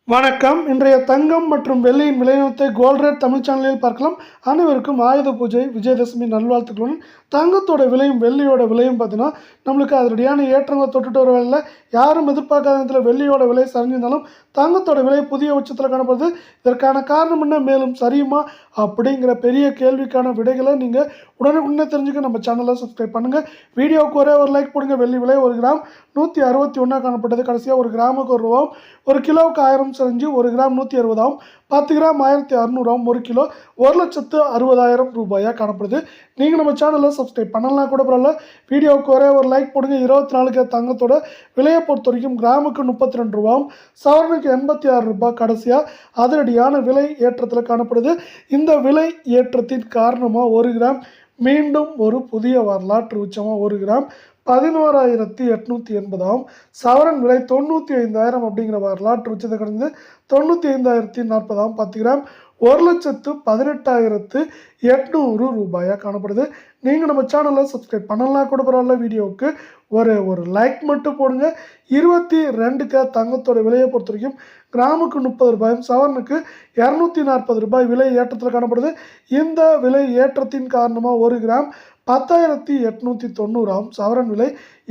வணக்கம். இன்றைய தங்கம் மற்றும் வெள்ளியின் விலைநிறுவனத்தை கோல்ட் ரேட் தமிழ் சேனலில் பார்க்கலாம். அனைவருக்கும் ஆயுத பூஜை விஜயதசமி நல்வாழ்த்துக்களுடன் தங்கத்தோட விலையும் வெள்ளியோட விலையும் பார்த்தீங்கன்னா நம்மளுக்கு அதனுடையான ஏற்றங்களை தொட்டுட்டு வர வேலையில் யாரும் எதிர்பார்க்காத நேரத்தில் வெள்ளியோட விலை சரிஞ்சிருந்தாலும் தங்கத்தோட விலை புதிய உச்சத்தில் காணப்படுது. இதற்கான காரணம் என்ன, மேலும் சரியுமா அப்படிங்கிற பெரிய கேள்விக்கான விடைகளை நீங்கள் உடனுக்குடனே தெரிஞ்சுக்க நம்ம சேனலை சப்ஸ்கிரைப் பண்ணுங்கள். வீடியோவுக்கு ஒரே ஒரு லைக் போடுங்க. வெள்ளி விலை 1 கிராம் 161 காணப்பட்டது. கடைசியாக 1 கிராமுக்கு 1 ரூபாவும் 1 கிலோவுக்கு 1000 சரிஞ்சு 1 கிராம் 160 10 கிராம் 1600 1 கிலோ 1,60,000 ரூபாயாக காணப்படுது. நீங்கள் நம்ம சேனலை சப்ஸ்கிரைப் பண்ணலாம் கூட பரவாயில்ல. வீடியோவுக்கு ஒரே ஒரு லைக் போடுங்க. 24 தங்கத்தோட விலையை பொறுத்த வரைக்கும் கிராமுக்கு 32 ரூபாயும் சவரனுக்கு 86 ரூபாய் கடைசியாக அதிரடியான விலை ஏற்றத்தில் காணப்படுது. இந்த விலை ஏற்றத்தின் காரணமாக 1 கிராம் மீண்டும் ஒரு புதிய வரலாற்று உச்சமாக 1 கிராம் 11,880 சவரன் விலை 95,000 அப்படிங்கிற வரலாற்று உச்சத்தை கடந்து 95,040 10 கிராம் 1,18,800 ரூபாயாக காணப்படுது. நீங்கள் நம்ம சேனலை சப்ஸ்கிரைப் பண்ணலாம் கூட பரவாயில்ல. வீடியோவுக்கு ஒரு லைக் மட்டும் போடுங்க. 22 தங்கத்தோட விலையை பொறுத்த வரைக்கும் கிராமுக்கு 30 ரூபாயும் சவரனுக்கு 240 ரூபாய் விலை ஏற்றத்தில் காணப்படுது. இந்த விலை ஏற்றத்தின் காரணமாக 1 கிராம் 10,890 சவரன் விலை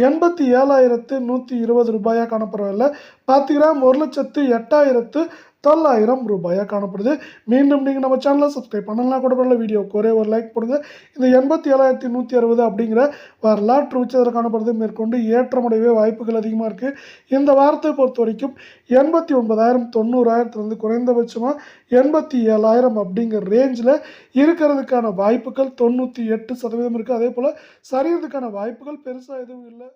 87,120 ரூபாயாக காணப்படவில்லை. 10 கிராம் 1,08,900 ரூபாயாக காணப்படுது. மீண்டும் நீங்கள் நம்ம சேனலை சப்ஸ்கிரைப் பண்ணலாம் கூட பரவாயில்ல. வீடியோவுக்கு ஒரே ஒரு லைக் போடுங்க. இந்த 87,160 அப்படிங்கிற வரலாற்று உச்சத்தில் காணப்படுது. மேற்கொண்டு ஏற்றமுடையவே வாய்ப்புகள் அதிகமாக இருக்குது. இந்த வாரத்தை பொறுத்த வரைக்கும் 89,000 90,000 குறைந்தபட்சமாக 87,000 அப்படிங்கிற ரேஞ்சில் இருக்கிறதுக்கான வாய்ப்புகள் 98% இருக்குது. அதே போல் சரியறதுக்கான வாய்ப்புகள் பெருசாக எதுவும் இல்லை.